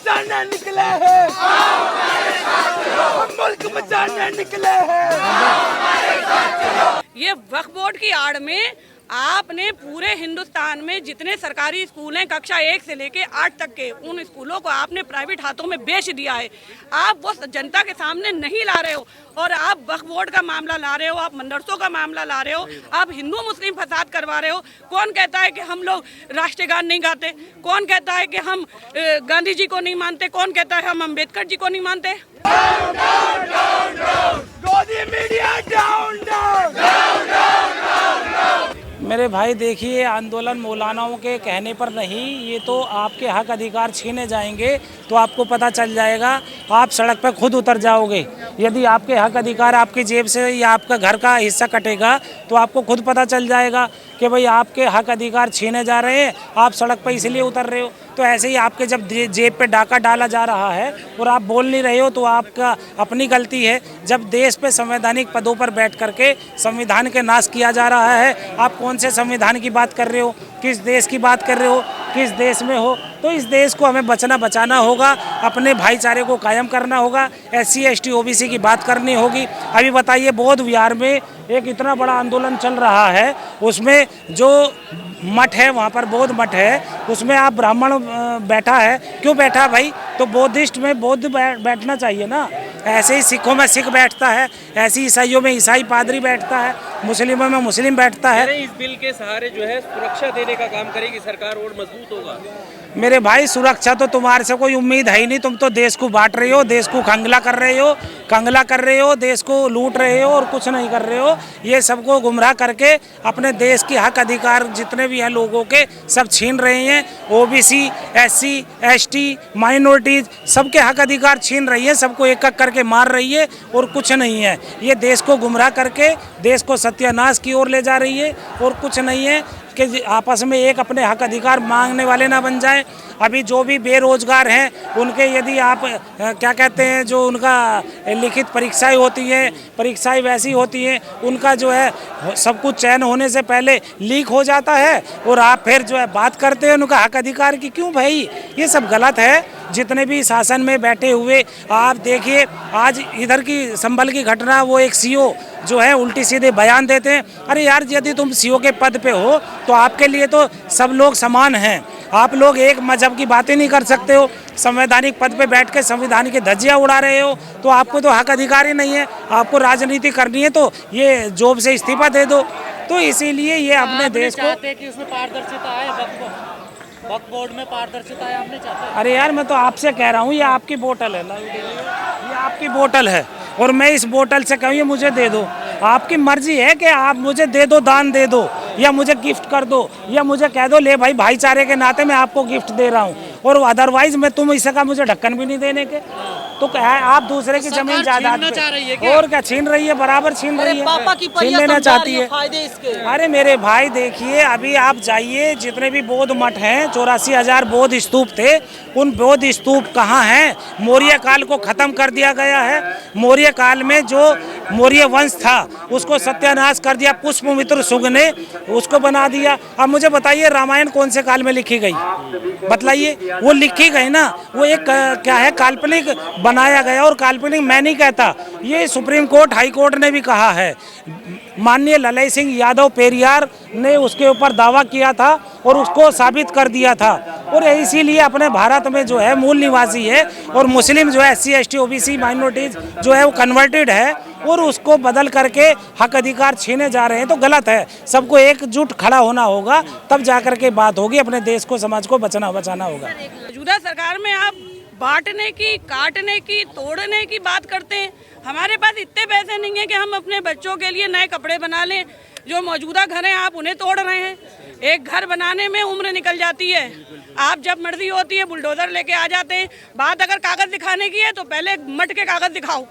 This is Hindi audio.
बचाने निकले हैं, हम मुल्क बचाने निकले हैं। ये वक्फ बोर्ड की आड़ में आपने पूरे हिंदुस्तान में जितने सरकारी स्कूल हैं कक्षा 1 से लेके 8 तक के, उन स्कूलों को आपने प्राइवेट हाथों में बेच दिया है। आप वो जनता के सामने नहीं ला रहे हो और आप वक्फ बोर्ड का मामला ला रहे हो, आप मदरसों का मामला ला रहे हो, आप हिंदू मुस्लिम फसाद करवा रहे हो। कौन कहता है कि हम लोग राष्ट्रीय गान नहीं गाते? कौन कहता है कि हम गांधी जी को नहीं मानते? कौन कहता है हम अम्बेडकर जी को नहीं मानते? मेरे भाई देखिए, आंदोलन मौलानाओं के कहने पर नहीं, ये तो आपके हक अधिकार छीने जाएंगे तो आपको पता चल जाएगा। आप सड़क पर खुद उतर जाओगे। यदि आपके हक अधिकार आपकी जेब से या आपका घर का हिस्सा कटेगा तो आपको खुद पता चल जाएगा कि भाई आपके हक अधिकार छीने जा रहे हैं, आप सड़क पर इसलिए उतर रहे हो। तो ऐसे ही आपके जब जेब पे डाका डाला जा रहा है और आप बोल नहीं रहे हो तो आपका अपनी गलती है। जब देश पे संवैधानिक पदों पर बैठ करके संविधान के नाश किया जा रहा है, आप कौन से संविधान की बात कर रहे हो? किस देश की बात कर रहे हो? किस देश में हो? तो इस देश को हमें बचाना होगा, अपने भाईचारे को कायम करना होगा, SC ST OBC की बात करनी होगी। अभी बताइए, बौद्ध विहार में एक इतना बड़ा आंदोलन चल रहा है, उसमें जो मठ है, वहाँ पर बौद्ध मठ है, उसमें आप ब्राह्मण बैठा है। क्यों बैठा भाई? तो बौद्धिस्ट में बौद्ध बैठना चाहिए ना। ऐसे ही सिखों में सिख बैठता है, ऐसे ही ईसाइयों में ईसाई पादरी बैठता है, मुस्लिमों में मुस्लिम बैठता है। इस बिल के सहारे जो है सुरक्षा देने का काम करेगी सरकार और मजबूत होगा। मेरे भाई, सुरक्षा तो तुम्हारे से कोई उम्मीद है ही नहीं। तुम तो देश को बांट रहे हो, देश को कंगला कर रहे हो, देश को लूट रहे हो और कुछ नहीं कर रहे हो। ये सबको गुमराह करके अपने देश के हक अधिकार जितने भी हैं लोगों के सब छीन रहे हैं। OBC SC ST माइनॉरिटीज सबके हक अधिकार छीन रही है, सबको एक एक करके मार रही है और कुछ नहीं है। ये देश को गुमराह करके देश को सत्यानाश की ओर ले जा रही है और कुछ नहीं है कि आपस में एक अपने हक अधिकार मांगने वाले ना बन जाए। अभी जो भी बेरोजगार हैं उनके यदि आप क्या कहते हैं, जो उनका लिखित परीक्षाएं होती हैं, परीक्षाएं वैसी होती हैं, उनका जो है सब कुछ चयन होने से पहले लीक हो जाता है और आप फिर जो है बात करते हैं उनका हक अधिकार की। क्यों भाई? ये सब गलत है। जितने भी शासन में बैठे हुए आप देखिए, आज इधर की संभल की घटना, वो एक CO जो है उल्टी सीधे बयान देते हैं। अरे यार, यदि तुम CO के पद पे हो तो आपके लिए तो सब लोग समान हैं। आप लोग एक मजहब की बातें नहीं कर सकते हो। संवैधानिक पद पे बैठ के संविधान की धज्जियां उड़ा रहे हो तो आपको तो हक अधिकार ही नहीं है। आपको राजनीति करनी है तो ये जॉब से इस्तीफा दे दो। तो इसीलिए ये अपने देश को कि उसमें पारदर्शिता है, वक्फ बोर्ड में पारदर्शिता है, आपने चाहते। अरे यार, मैं तो आपसे कह रहा हूँ, ये आपकी बोतल है ना, ये आपकी बोतल है और मैं इस बोतल से कहूँ ये मुझे दे दो। आपकी मर्जी है कि आप मुझे दे दो, दान दे दो या मुझे गिफ्ट कर दो या मुझे कह दो ले भाई भाईचारे के नाते मैं आपको गिफ्ट दे रहा हूँ, और अदरवाइज मैं तुम इसका मुझे ढक्कन भी नहीं देने के। तो क्या है, आप दूसरे की जमीन जायदाद और क्या छीन रही है? बराबर छीन रही है, छीन लेना चाहती है। अरे मेरे भाई देखिए, अभी आप जाइए, जितने भी बौद्ध मठ हैं, 84,000 बौद्ध स्तूप थे, उन बौद्ध स्तूप कहाँ हैं? मौर्य काल को खत्म कर दिया गया है। मौर्य काल में जो मौर्य वंश था उसको सत्यानाश कर दिया, पुष्पमित्र शुंग ने उसको बना दिया। अब मुझे बताइए, रामायण कौन से काल में लिखी गई? बतलाइए। वो लिखी गई ना, वो एक क्या है, काल्पनिक बनाया गया। और काल्पनिक मैं नहीं कहता, ये सुप्रीम कोर्ट, हाई कोर्ट ने भी कहा है। माननीय ललय सिंह यादव पेरियार ने उसके ऊपर दावा किया था और उसको साबित कर दिया था। और इसीलिए अपने भारत में जो है मूल निवासी है और मुस्लिम जो है SC ST OBC माइनॉरिटीज जो है वो कन्वर्टेड है और उसको बदल करके हक अधिकार छीने जा रहे हैं। तो गलत है। सबको एकजुट खड़ा होना होगा, तब जाकर के बात होगी। अपने देश को, समाज को बचाना होगा। मौजूदा सरकार में आप बांटने की, काटने की, तोड़ने की बात करते हैं। हमारे पास इतने पैसे नहीं है कि हम अपने बच्चों के लिए नए कपड़े बना लें। जो मौजूदा घर हैं आप उन्हें तोड़ रहे हैं। एक घर बनाने में उम्र निकल जाती है। आप जब मर्जी होती है बुलडोजर लेके आ जाते हैं। बात अगर कागज दिखाने की है तो पहले मट के कागज दिखाओ।